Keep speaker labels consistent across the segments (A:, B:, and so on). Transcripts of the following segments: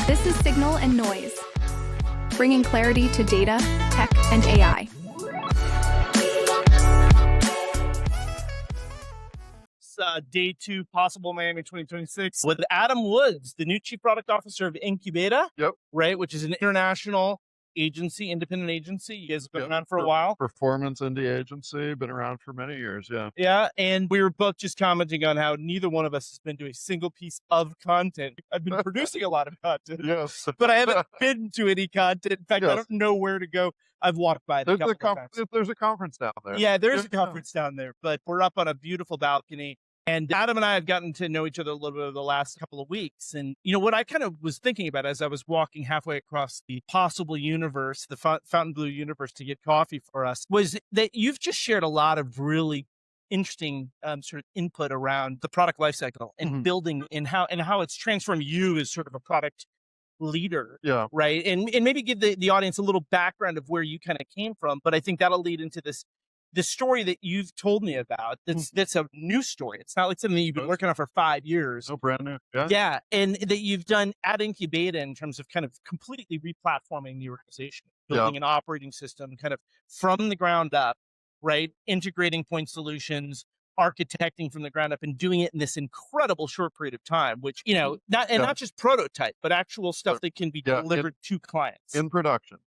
A: This is Signal and Noise, bringing clarity to data, tech, and AI.
B: Day 2, Possible Miami 2026, with Adam Woods, the new Chief Product Officer of Incubeta,
C: Yep.
B: Right, which is an international agency, independent agency. You guys have been around for a while.
C: Performance indie agency, been around for many years, yeah.
B: Yeah, and we were both just commenting on how neither one of us has been to a single piece of content. I've been producing a lot of content,
C: Yes.
B: but I haven't been to any content. In fact, I don't know where to go. I've walked by the couple of times.
C: There's a conference down there.
B: Yeah, there's a conference down there, but we're up on a beautiful balcony. And Adam and I have gotten to know each other a little bit over the last couple of weeks. And, what I kind of was thinking about as I was walking halfway across the possible universe, the Fontainebleau universe, to get coffee for us, was that you've just shared a lot of really interesting sort of input around the product lifecycle and building and how it's transformed you as sort of a product leader.
C: Yeah.
B: Right. And maybe give the audience a little background of where you kind of came from. But I think that'll lead into the story that you've told me about. That's a new story. It's not like something that you've been working on for 5 years.
C: Oh, brand new. Yeah.
B: Yeah. And that you've done at Incubeta in terms of kind of completely replatforming the organization, building an operating system kind of from the ground up, right? Integrating point solutions, architecting from the ground up, and doing it in this incredible short period of time, which, not just prototype, but actual stuff that can be delivered to clients.
C: In production.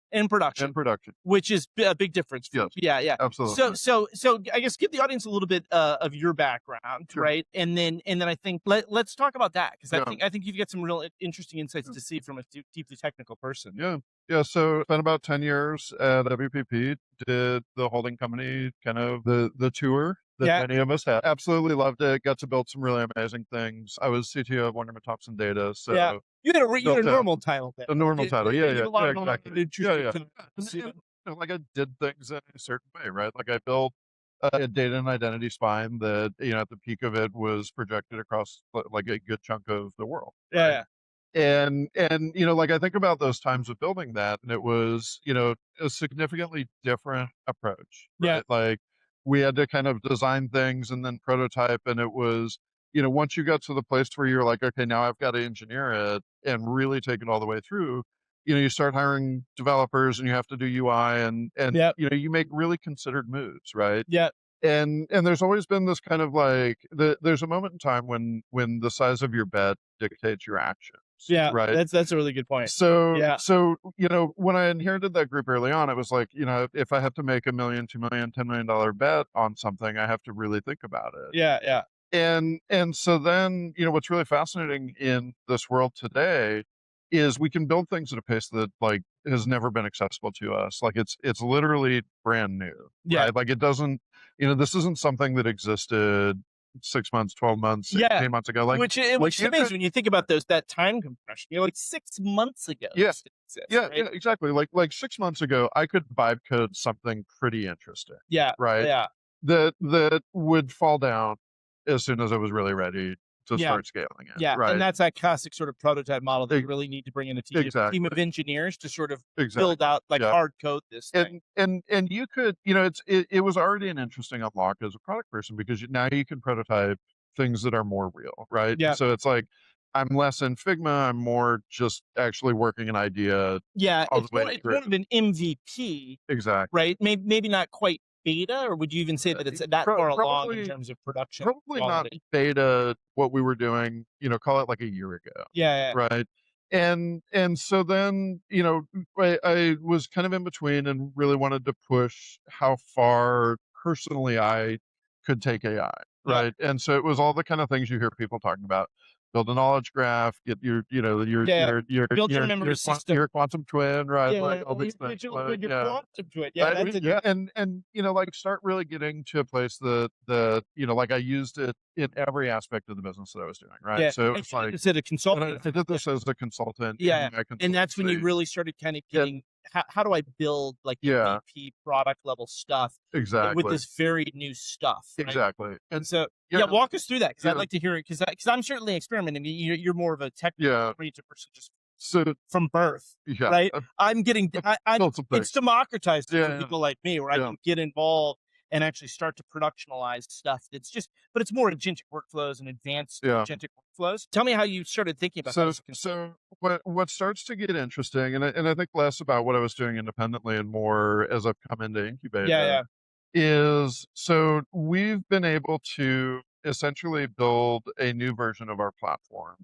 B: Which is a big difference.
C: Yes.
B: Yeah.
C: Absolutely.
B: So I guess give the audience a little bit of your background, right? And then I think let's talk about that, because I think you've got some real interesting insights to see from a deeply technical person.
C: Yeah. So spent about 10 years at WPP, did the holding company kind of the tour that many of us had. Absolutely loved it. Got to build some really amazing things. I was CTO of Wonderman Thompson Data. So
B: you had a normal title then.
C: A normal title. Yeah.
B: Exactly.
C: Like I did things in a certain way, right? Like I built a data and identity spine that, at the peak of it was projected across like a good chunk of the world.
B: Yeah.
C: And like I think about those times of building that, and it was, a significantly different approach. Right?
B: Yeah.
C: Like we had to kind of design things and then prototype, and it was, once you got to the place where you're like, okay, now I've got to engineer it and really take it all the way through, you start hiring developers and you have to do UI and you make really considered moves, right?
B: Yeah.
C: And there's always been this kind of like, there's a moment in time when the size of your bet dictates your actions.
B: Yeah.
C: Right.
B: That's a really good point.
C: So when I inherited that group early on, it was like, if I have to make $1 million, $2 million, $10 million bet on something, I have to really think about it.
B: Yeah.
C: And so then, what's really fascinating in this world today is we can build things at a pace that like has never been accessible to us. Like it's literally brand new.
B: Yeah.
C: Right? Like it doesn't, this isn't something that existed 6 months, 12 months, 18 months ago. Like
B: which is amazing when you think about that time compression. Like 6 months ago.
C: Yeah.
B: Right?
C: Yeah, exactly. Like 6 months ago, I could vibe code something pretty interesting.
B: Yeah.
C: Right.
B: Yeah.
C: That would fall down as soon as I was really ready to start scaling it.
B: Yeah.
C: Right.
B: And that's that classic sort of prototype model that you really need to bring in a team of engineers to sort of build out hard code this thing.
C: And you could, it was already an interesting unlock as a product person, because now you can prototype things that are more real, right?
B: Yeah.
C: So it's like, I'm less in Figma, I'm more just actually working an idea.
B: Yeah. It's more of an MVP.
C: Exactly.
B: Right. Maybe not quite beta, or would you even say that it's that far along in terms of production?
C: Probably
B: quality?
C: Not beta, what we were doing, call it like a year ago.
B: Yeah.
C: Right. And so then, I was kind of in between and really wanted to push how far personally I could take AI. Right.
B: Yeah.
C: And so it was all the kind of things you hear people talking about. Build a knowledge graph, get your
B: build your memory system,
C: your quantum twin, right?
B: Yeah,
C: like all these things.
B: Your quantum twin.
C: And like start really getting to a place that like I used it in every aspect of the business that I was doing, right?
B: Yeah.
C: So it's like
B: instead of consultant.
C: I did this as a consultant.
B: Yeah, and that's when you really started kind of getting. How do I build like MVP product level stuff with this very new stuff? Right?
C: Exactly.
B: And so, walk us through that, because I'd like to hear it, because I'm certainly experimenting. You're more of a technical person just from birth, right? I'm getting, it's democratized for people like me, where I can get involved and actually start to productionalize stuff that's just, but it's more agentic workflows and advanced agentic workflows. Tell me how you started thinking about that.
C: So what starts to get interesting, and I think less about what I was doing independently and more as I've come into Incubeta, is so we've been able to essentially build a new version of our platform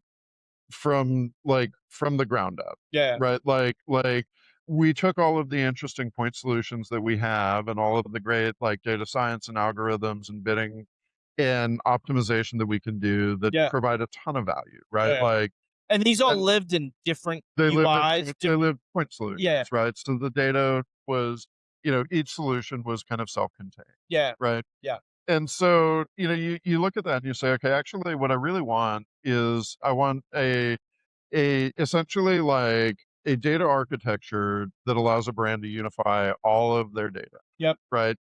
C: from the ground up. Right. Like we took all of the interesting point solutions that we have and all of the great like data science and algorithms and bidding and optimization that we can do that provide a ton of value, right? Like,
B: and these all lived in different UIs.
C: They lived point solutions, right? So the data was, each solution was kind of self-contained. Right. And so, you look at that and you say, okay, actually what I really want is I want a essentially like a data architecture that allows a brand to unify all of their data. Right.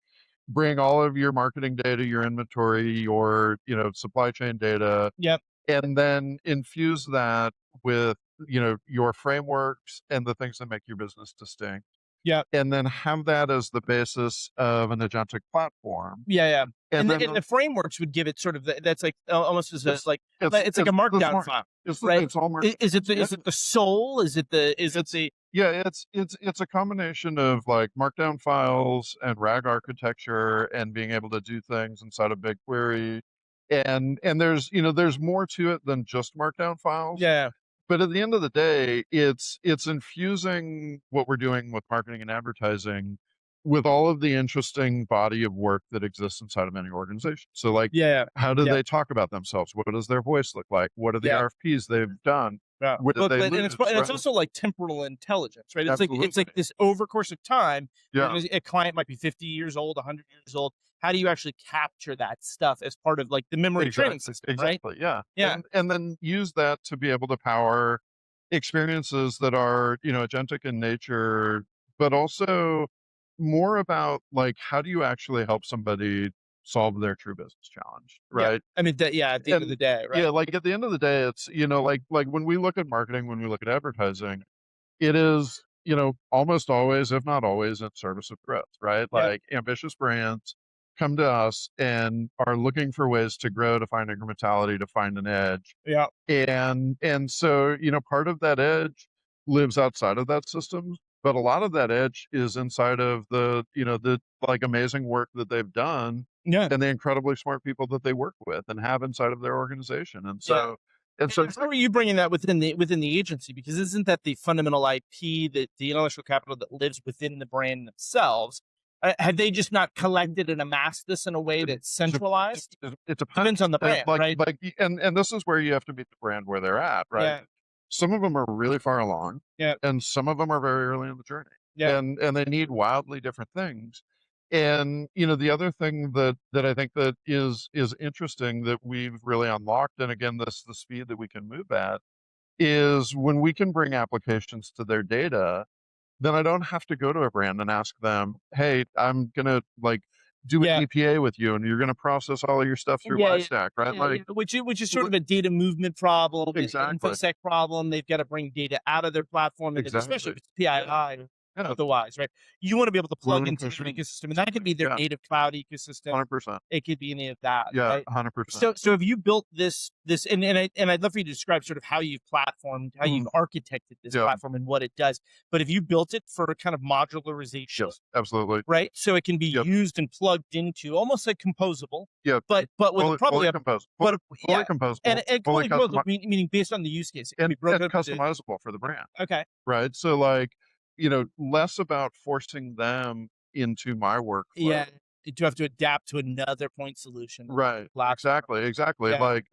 C: Bring all of your marketing data, your inventory, your, supply chain data. And then infuse that with, your frameworks and the things that make your business distinct. And then have that as the basis of an agentic platform.
B: And the frameworks would give it sort of that's like almost as it's like a markdown file, right?
C: It's all
B: is it the soul? Is it the
C: it's a combination of like markdown files and RAG architecture and being able to do things inside of BigQuery. And there's more to it than just markdown files. But at the end of the day, it's infusing what we're doing with marketing and advertising with all of the interesting body of work that exists inside of any organization. So like, how do they talk about themselves? What does their voice look like? What are the RFPs they've done? Where did they lose,
B: and it's also like temporal intelligence, right? It's like this over course of time. A client might be 50 years old, 100 years old. How do you actually capture that stuff as part of like the memory training system, right?
C: And then use that to be able to power experiences that are, agentic in nature, but also more about like, how do you actually help somebody solve their true business challenge, right?
B: I mean, at the end of the day, right?
C: Like at the end of the day, it's, like when we look at marketing, when we look at advertising, it is, almost always, if not always, in service of growth, right? Like ambitious brands come to us and are looking for ways to grow, to find incrementality, to find an edge. And so, part of that edge lives outside of that system, but a lot of that edge is inside of the, the like amazing work that they've done and the incredibly smart people that they work with and have inside of their organization. And so,
B: how are you bringing that within the agency? Because isn't that the fundamental IP, the intellectual capital that lives within the brand themselves? Have they just not collected and amassed this in a way that's centralized?
C: It
B: depends on the brand, right?
C: And this is where you have to meet the brand where they're at, right? Some of them are really far along, and some of them are very early in the journey, and they need wildly different things. And the other thing that I think that is interesting that we've really unlocked, and again, the speed that we can move at, is when we can bring applications to their data. Then I don't have to go to a brand and ask them, hey, I'm going to like do an EPA with you and you're going to process all of your stuff through my stack, right?
B: Which is sort of a data movement problem, an
C: Exactly.
B: InfoSec problem. They've got to bring data out of their platform, especially if it's PII. Otherwise, right? You want to be able to plug into an ecosystem, and that could be their native cloud ecosystem.
C: 100%.
B: It could be any of that.
C: Yeah,
B: right?
C: 100%.
B: So have you built this, and I'd love for you to describe sort of how you've platformed, how you've architected this platform and what it does. But have you built it for kind of modularization?
C: Yes, absolutely.
B: Right. So it can be used and plugged into almost like composable.
C: But
B: with
C: fully composable. Fully composable.
B: And fully composable, meaning based on the use case. It can be broken up
C: customizable for the brand.
B: Okay.
C: Right. So like, less about forcing them into my workflow.
B: Yeah. Do have to adapt to another point solution.
C: Right. Exactly.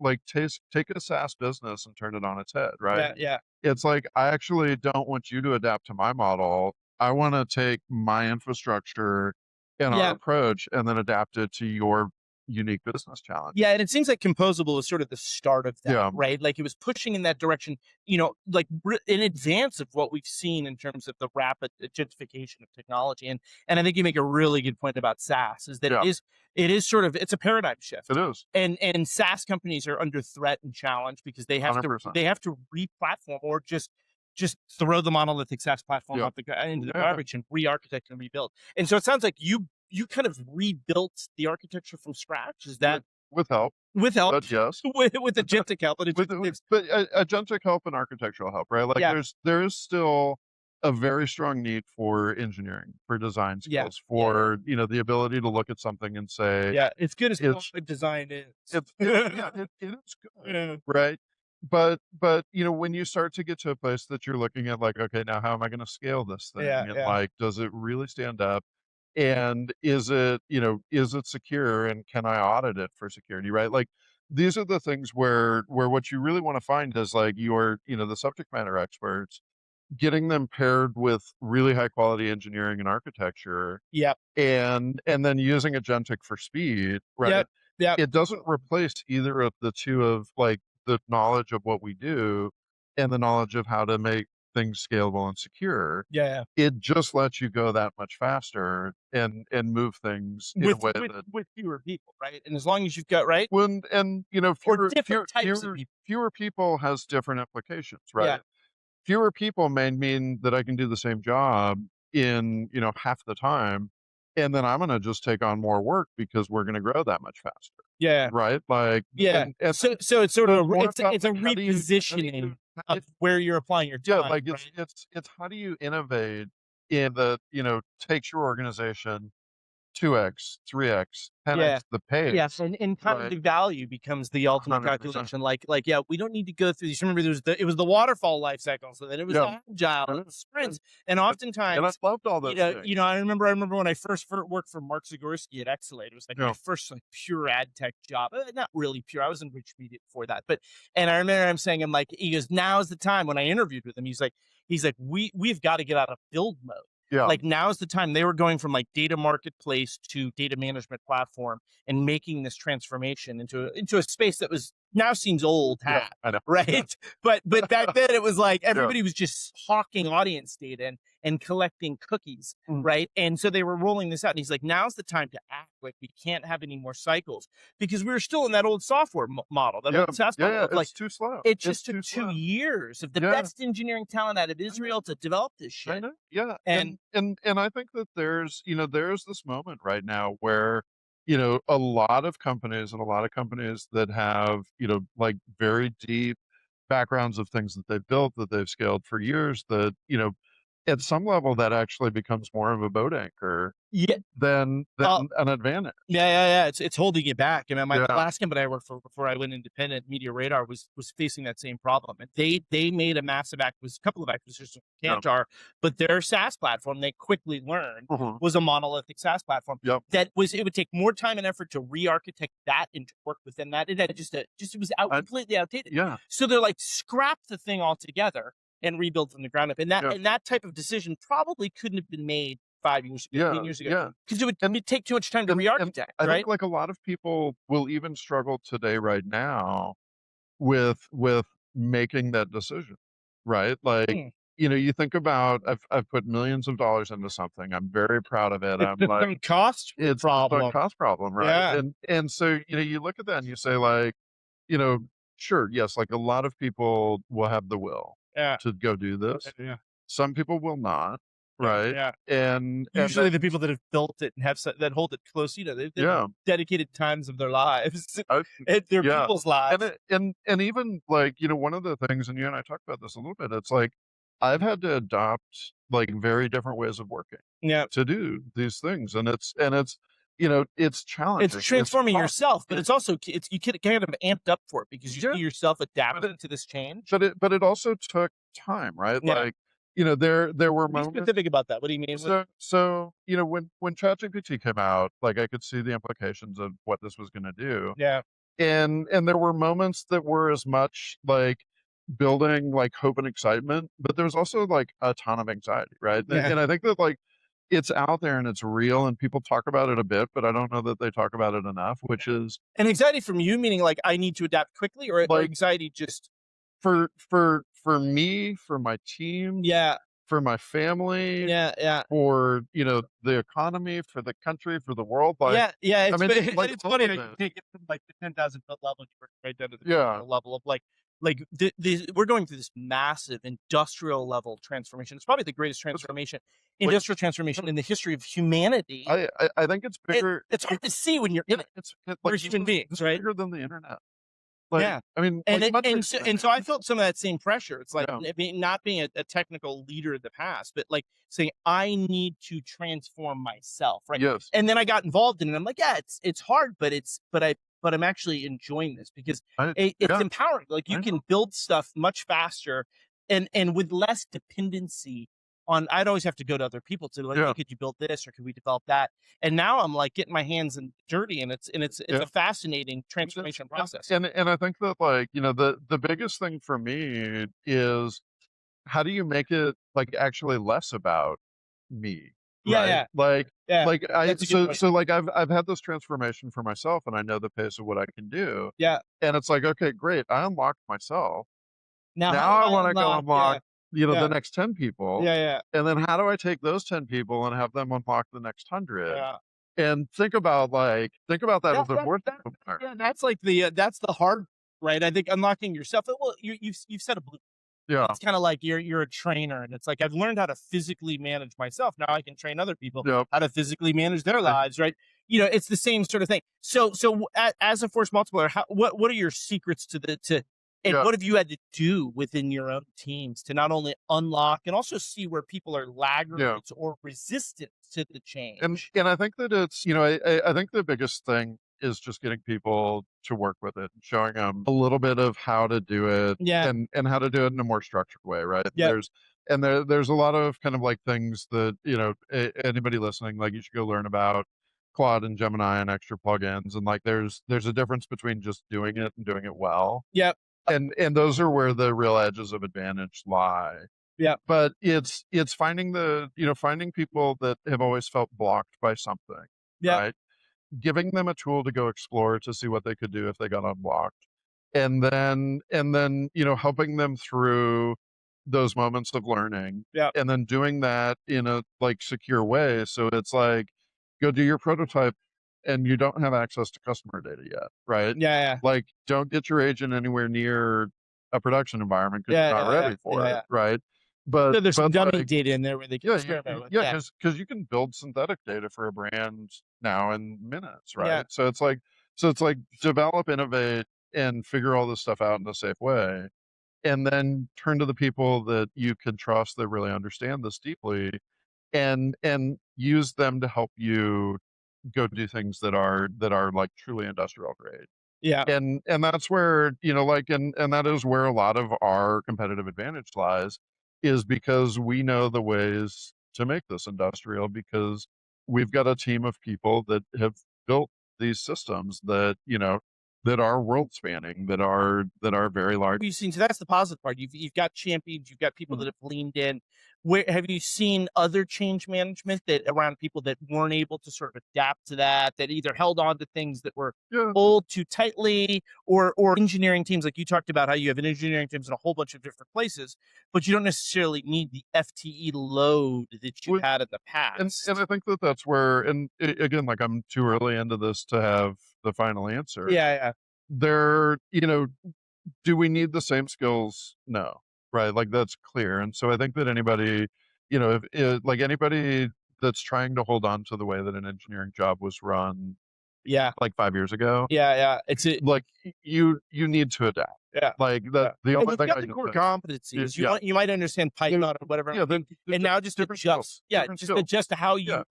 C: Like take a SaaS business and turn it on its head. Right. It's like, I actually don't want you to adapt to my model. I want to take my infrastructure and our approach and then adapt it to your unique business challenge.
B: Yeah, and it seems like composable was sort of the start of that, right? Like it was pushing in that direction, like in advance of what we've seen in terms of the rapid agentification of technology. And I think you make a really good point about SaaS, is that it is sort of, it's a paradigm shift.
C: It is.
B: And SaaS companies are under threat and challenge because they have
C: 100%.
B: to re-platform or just throw the monolithic SaaS platform into the garbage and re-architect and rebuild. And so it sounds like you you kind of rebuilt the architecture from scratch. Is that
C: with help?
B: with help?
C: But yes,
B: with agentic help, but
C: agentic help and architectural help, right? Like
B: yeah,
C: there is still a very strong need for engineering, for design
B: yeah,
C: skills,
B: yeah,
C: for the ability to look at something and say
B: yeah. It's good as
C: it's
B: product design is.
C: it is good,
B: Yeah,
C: right? But when you start to get to a place that you're looking at, like, okay, now how am I going to scale this thing?
B: yeah,
C: And
B: yeah,
C: like, does it really stand up? And is it secure? And can I audit it for security? Right? Like, these are the things where what you really want to find is like the subject matter experts, getting them paired with really high quality engineering and architecture,
B: yep,
C: and then using agentic for speed, right?
B: yep, yep.
C: It doesn't replace either of the two, of like the knowledge of what we do and the knowledge of how to make things scalable and secure.
B: Yeah,
C: It just lets you go that much faster and move things in a way that,
B: with fewer people, right? And as long as you've got right
C: when, and
B: or
C: fewer
B: different types of people.
C: fewer people has different implications,
B: Yeah,
C: right? Fewer people may mean that I can do the same job in, half the time, and then I'm gonna just take on more work because we're gonna grow that much faster,
B: yeah,
C: right? Like,
B: yeah.
C: and
B: So it's sort
C: so
B: of
C: more
B: it's
C: about
B: it's a
C: like,
B: repositioning of
C: it,
B: where you're applying your
C: yeah,
B: time,
C: like
B: right?
C: it's how do you innovate in the, takes your organization 2x, 3x,
B: Yeah.
C: 10x the
B: Yes,
C: pace,
B: and time
C: right?
B: to value becomes the ultimate
C: 100%.
B: calculation. Like, yeah, we don't need to go through these. Remember, it was the waterfall life cycle, so then it was
C: Yeah,
B: agile, and
C: and
B: it was sprints, and
C: and I
B: oftentimes,
C: loved all those things.
B: I remember when I first worked for Mark Zagorski at Excelate. It was like my
C: Yeah,
B: first like pure ad tech job. Not really pure. I was in rich media before that, but and I remember him saying, "I'm like," he goes, "Now's the time." When I interviewed with him, he's like, we've got to get out of build mode.
C: yeah,
B: Like now's the time. They were going from like data marketplace to data management platform and making this transformation into a space that was now seems old
C: yeah,
B: hat,
C: I know.
B: right?
C: Yeah,
B: But back then it was like
C: yeah.
B: everybody was just hawking audience data and collecting cookies,
C: Mhm.
B: right? And so they were rolling this out. And he's like, now's the time to act. Like we can't have any more cycles because we were still in that old software model, that
C: Yeah,
B: old SaaS
C: yeah,
B: model
C: yeah,
B: of like
C: it's too slow.
B: it
C: It's
B: just took
C: too
B: two
C: slow.
B: years of the
C: Yeah,
B: best engineering talent out of
C: I know,
B: Israel to develop this
C: I
B: shit.
C: know. Yeah,
B: And
C: and I think that there's this moment right now where, a lot of companies that have, like very deep backgrounds of things that they've built, that they've scaled for years, that, at some level that actually becomes more of a boat anchor
B: yeah,
C: than an advantage.
B: yeah. It's holding you back. I mean, the
C: Yeah.
B: last company I worked for before I went independent, Media Radar, was facing that same problem, and they made couple of acquisitions from
C: Yeah.
B: Kantar, but their SaaS platform they quickly learned
C: Mhm.
B: was a monolithic SaaS platform.
C: Yep.
B: It would take more time and effort to re-architect that and to work within that. It had it was
C: I
B: completely outdated.
C: Yeah.
B: So they're like scrap the thing altogether and rebuild from the ground up, and
C: Yeah.
B: that type of decision probably couldn't have been made 5 years ago, 10
C: Yeah.
B: years ago.
C: Yeah.
B: Because it
C: And
B: would take too much time to
C: and
B: re-architect,
C: I
B: right?
C: think like a lot of people will even struggle today right now with making that decision, right? Like,
B: Hmm.
C: you think about, I've put millions of dollars into something. I'm very proud of it.
B: It's
C: I'm
B: just
C: like,
B: some cost
C: it's a sunk
B: problem.
C: cost problem, right?
B: Yeah,
C: And so, you look at that and you say like, you know, sure, yes, like a lot of people will have the will
B: yeah,
C: to go do this.
B: yeah,
C: Some people will not,
B: yeah,
C: right?
B: yeah.
C: And
B: Usually, the
C: then
B: people that have built it and that hold it close, they've
C: yeah,
B: dedicated times of their lives,
C: I,
B: and their
C: yeah.
B: people's
C: And
B: lives.
C: and even like, one of the things, and you and I talked about this a little bit, it's like I've had to adopt like very different ways of working
B: Yeah,
C: to do these things. And it's it's
B: it's
C: challenging. It's
B: transforming
C: tough.
B: yourself, but
C: It,
B: it's also you get kind of amped up for it because you
C: yeah,
B: see yourself
C: but
B: adapting to this change.
C: it also took time, right?
B: Yeah.
C: Like, there were
B: Be
C: moments.
B: specific about that. What do you mean?
C: So when ChatGPT came out, like I could see the implications of what this was going to do.
B: Yeah,
C: And there were moments that were as much like building like hope and excitement, but there was also like a ton of anxiety, right?
B: yeah.
C: And I think that like it's out there and it's real and people talk about it a bit, but I don't know that they talk about it enough, which is
B: And anxiety from you, meaning like I need to adapt quickly, or
C: like
B: anxiety just
C: for me, for my team,
B: yeah,
C: for my family,
B: yeah.
C: for the economy, for the country, for the world. Like,
B: Yeah.
C: I mean, like
B: It's
C: all
B: funny
C: of
B: how you
C: it.
B: take it from like the 10,000 foot level, and you work right down to the
C: Yeah,
B: level of like like we're going through this massive industrial level transformation. It's probably the greatest transformation, industrial transformation in the history of humanity.
C: I think it's bigger.
B: It's hard to see when you're in it. We're human beings,
C: it's
B: right?
C: bigger than the internet.
B: Yeah.
C: I mean,
B: so I felt some of that same pressure. It's like not being a technical leader in the past, but like saying I need to transform myself, right?
C: Yes.
B: And then I got involved in it. I'm like, yeah, it's hard, but I'm actually enjoying this because it's empowering. Like you can build stuff much faster and with less dependency on. I'd always have to go to other people to like, hey, could you build this or could we develop that? And now I'm like getting my hands in dirty, and it's a fascinating transformation process.
C: And I think that like, the biggest thing for me is how do you make it like actually less about me? Right? Like I've had this transformation for myself, and I know the pace of what I can do.
B: Yeah.
C: And it's like, okay, great. I unlocked myself.
B: Now
C: I want to go unlock, the next 10 people.
B: Yeah.
C: And then how do I take those 10 people and have them unlock the next 100?
B: Yeah.
C: And think about that as a board.
B: That's like that's the hard, right? I think unlocking yourself. Well, you've set a blue.
C: Yeah.
B: It's kind of like you're a trainer, and it's like I've learned how to physically manage myself. Now I can train other people how to physically manage their lives, right? It's the same sort of thing. So as a force multiplier, what are your secrets what have you had to do within your own teams to not only unlock and also see where people are laggards or resistant to the change?
C: And I think that it's, I think the biggest thing is just getting people to work with it and showing them a little bit of how to do it and how to do it in a more structured way, right? There's a lot of kind of like things that, anybody listening, like you should go learn about Claude and Gemini and extra plugins. And like, there's a difference between just doing it and doing it well.
B: Yeah.
C: And those are where the real edges of advantage lie.
B: Yeah.
C: But it's finding finding people that have always felt blocked by something.
B: Yeah.
C: Right? Giving them a tool to go explore to see what they could do if they got unblocked. And then, helping them through those moments of learning.
B: Yeah.
C: And then doing that in a like secure way. So it's like, go do your prototype and you don't have access to customer data yet, right?
B: Yeah.
C: Like, don't get your agent anywhere near a production environment because you're not ready for it, right? But
B: so there's some dummy data in there where they can experiment with.
C: Yeah, because you can build synthetic data for a brand now in minutes, right?
B: Yeah.
C: So it's like develop, innovate, and figure all this stuff out in a safe way, and then turn to the people that you can trust that really understand this deeply, and use them to help you go do things that are like truly industrial grade.
B: Yeah.
C: And that's where, and that is where a lot of our competitive advantage lies, is because we know the ways to make this industrial, because we've got a team of people that have built these systems that, that are world spanning, that are very large.
B: You've seen, so that's the positive part. You've got champions, you've got people that have leaned in. Where have you seen other change management that around people that weren't able to sort of adapt to that either held on to things that were pulled too tightly, or engineering teams, like you talked about how you have an engineering teams in a whole bunch of different places, but you don't necessarily need the FTE load that you had in the past.
C: And I think that's where, and again, like I'm too early into this to have the final answer.
B: Yeah.
C: There, do we need the same skills? No. Right. Like that's clear. And so I think that anybody, like anybody that's trying to hold on to the way that an engineering job was run, like 5 years ago.
B: Yeah.
C: Like you need to adapt.
B: Yeah.
C: Like the only thing
B: I the core competencies. You might understand Python or whatever.
C: Yeah.
B: And now just adjust.
C: Skills.
B: Adjust to how you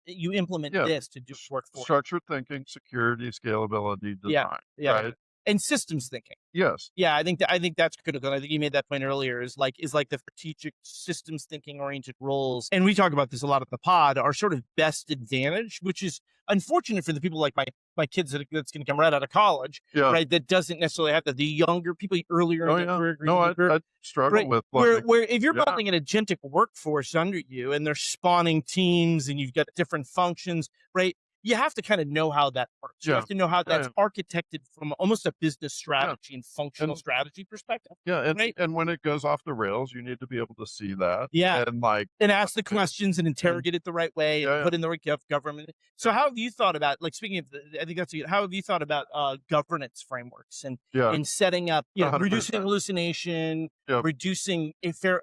B: you implement this to do work for
C: structured thinking, security, scalability, design. Right?
B: And systems thinking.
C: Yes.
B: Yeah, I think that's critical. And I think you made that point earlier. Is like the strategic systems thinking oriented roles, and we talk about this a lot at the pod, are sort of best advantage, which is unfortunate for the people like my kids that's going to come right out of college, right? That doesn't necessarily have the younger people earlier in their career.
C: No, I struggle with
B: where if you're building an agentic workforce under you and they're spawning teams and you've got different functions, right? you have to kind of know how that works. You
C: Yeah.
B: have to know how that's architected from almost a business strategy and functional
C: And
B: strategy perspective.
C: and
B: Right.
C: and when it goes off the rails, you need to be able to see that.
B: Yeah.
C: And like
B: And ask the questions and interrogate it the right way and put in the right government. So how have you thought about, like, speaking of, I think that's, how have you thought about governance frameworks and setting up, you know,
C: 100%.
B: reducing hallucination, reducing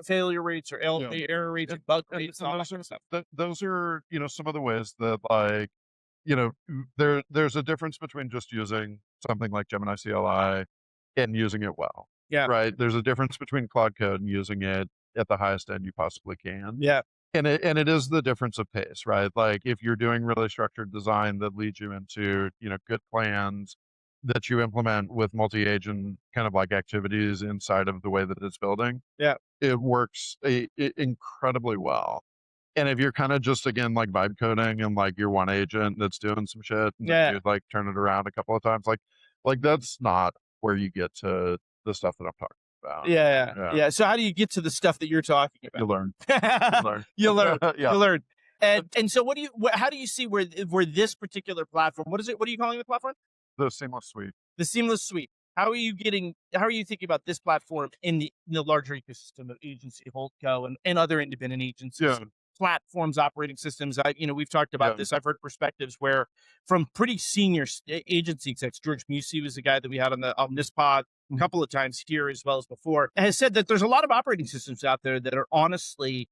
B: failure rates or error rates, and bug rates, and all that kind of stuff.
C: Those are, you know, some of the ways that, like, you know, there's a difference between just using something like Gemini CLI and using it well.
B: Yeah.
C: Right. There's a difference between Claude Code and using it at the highest end you possibly can.
B: Yeah.
C: And it is the difference of pace, right? Like if you're doing really structured design that leads you into, you know, good plans that you implement with multi-agent kind of like activities inside of the way that it's building.
B: Yeah.
C: It works incredibly well. And if you're kind of just, again, like vibe coding and like your one agent that's doing some shit and you like turn it around a couple of times, like that's not where you get to the stuff that I'm talking about.
B: Yeah. So how do you get to the stuff that you're talking about?
C: You learn.
B: You learn.
C: Yeah.
B: You learn. And so how do you see where this particular platform, what are you calling the platform?
C: The Seamless Suite.
B: The Seamless Suite. How are you thinking about this platform in the larger ecosystem of agency, Holdco, and other independent agencies, platforms, operating systems? We've talked about this. I've heard perspectives where from pretty senior agency execs, George Musey was the guy that we had on this pod a couple of times here as well as before, has said that there's a lot of operating systems out there that are honestly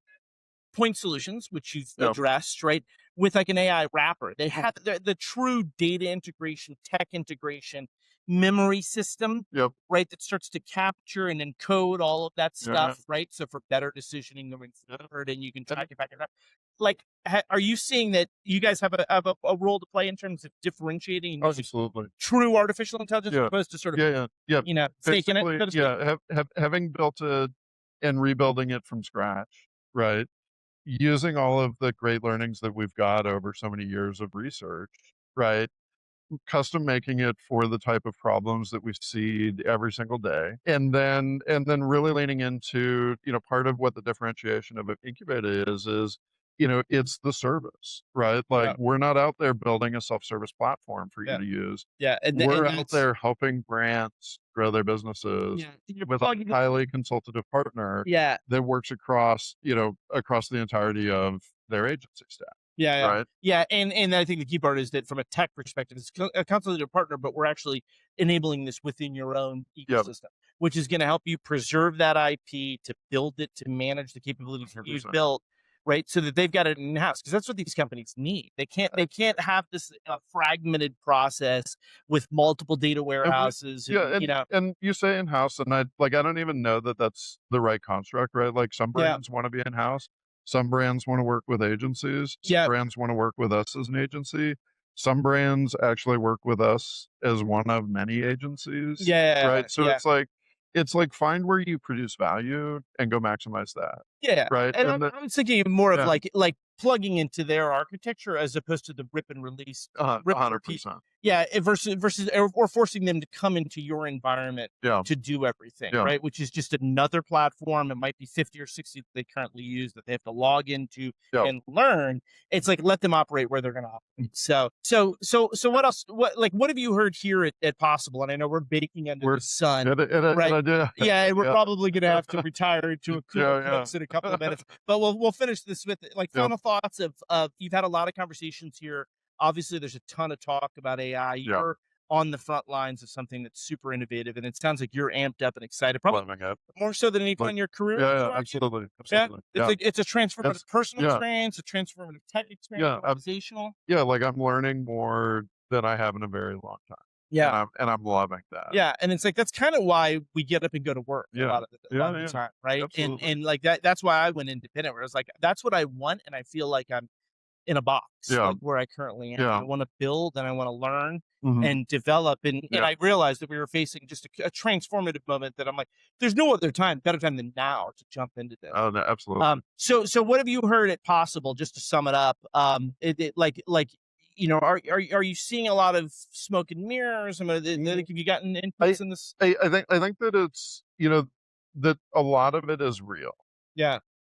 B: point solutions, which you've addressed, right? With like an AI wrapper. They have the true data integration, tech integration, memory system, right? That starts to capture and encode all of that stuff, right? So for better decisioning going forward, and you can track it back and up. Like, are you seeing that you guys have a role to play in terms of differentiating
C: Absolutely.
B: true artificial intelligence as opposed to sort of, faking it?
C: Having built it and rebuilding it from scratch, right? Using all of the great learnings that we've got over so many years of research, right? Custom making it for the type of problems that we see every single day. And then really leaning into, part of what the differentiation of Incubeta is, it's the service, right? Like we're not out there building a self-service platform for you to use. We're out there helping brands grow their businesses with a highly consultative partner that works across the entirety of their agency staff. Right?
B: And I think the key part is that from a tech perspective, it's a consultative partner, but we're actually enabling this within your own ecosystem, which is going to help you preserve that IP, to build it, to manage the capabilities that you've built, right? So that they've got it in-house, because that's what these companies need. They can't have this fragmented process with multiple data warehouses.
C: And you say in-house, and I don't even know that that's the right construct, right? Like some brands want to be in-house. Some brands want to work with agencies. Some brands want to work with us as an agency. Some brands actually work with us as one of many agencies. Right. So it's like find where you produce value and go maximize that. Right.
B: And I was thinking more of like plugging into their architecture as opposed to the rip and release.
C: 100%.
B: Versus or forcing them to come into your environment to do everything, right? Which is just another platform. It might be 50 or 60 that they currently use that they have to log into and learn. It's like, let them operate where they're going to operate. So what else? What have you heard here at Possible? And I know we're baking under the sun, right? We're probably going to have to retire to a cool place in a couple of minutes, but we'll finish this with final thoughts of you've had a lot of conversations here. Obviously, there's a ton of talk about AI. You're on the front lines of something that's super innovative, and it sounds like you're amped up and excited, probably more so than any point in your career.
C: Absolutely.
B: It's a transformative personal experience, a transformative tech experience, organizational.
C: Like I'm learning more than I have in a very long time. And I'm loving that.
B: And it's like that's kind of why we get up and go to work a lot of the time, right?
C: Absolutely.
B: And like that's why I went independent, where I was like, that's what I want, and I feel like I'm in a box, like where I currently am. I want to build and I want to learn and develop. And I realized that we were facing just a transformative moment that I'm like, there's no other better time than now to jump into this.
C: Oh, no, absolutely.
B: So what have you heard at Possible, just to sum it up? Are you seeing a lot of smoke and mirrors? Have you gotten inputs in this?
C: I think that it's, that a lot of it is real.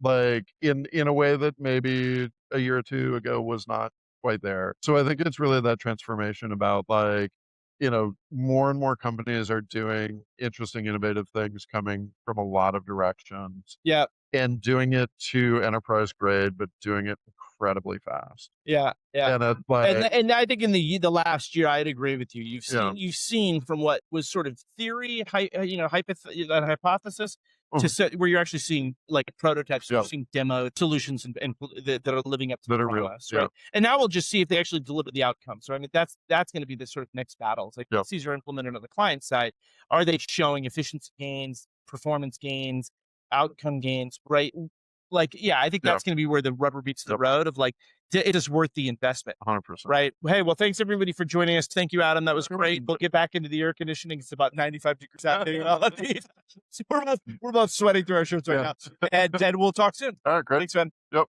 C: Like in a way that maybe a year or two ago was not quite there. So I think it's really that transformation about like, more and more companies are doing interesting, innovative things coming from a lot of directions
B: Yeah.
C: and doing it to enterprise grade, but doing it incredibly fast.
B: Yeah. Yeah.
C: And it's like,
B: And I think in the last year, I'd agree with you.
C: yeah,
B: You've seen from what was sort of theory, hypothesis to where you're actually seeing like prototypes,
C: yeah,
B: you're seeing demo solutions and that are living up to
C: that
B: the
C: are real.
B: promise,
C: Yeah,
B: right? And now we'll just see if they actually deliver the outcomes. Right? I mean, that's going to be the sort of next battle. It's like
C: yeah,
B: once these are implemented on the client side, are they showing efficiency gains, performance gains, outcome gains, right? Like, yeah, I think
C: yeah,
B: that's going to be where the rubber meets the
C: yep,
B: road of like, it is worth the investment.
C: 100%.
B: Right. Hey, well, thanks everybody for joining us. Thank you, Adam. That was great. We'll get back into the air conditioning. It's about 95 degrees out there. So we're both sweating through our shirts right
C: Yeah.
B: now. And we'll talk soon.
C: All right, great.
B: Thanks, man.
C: Yep.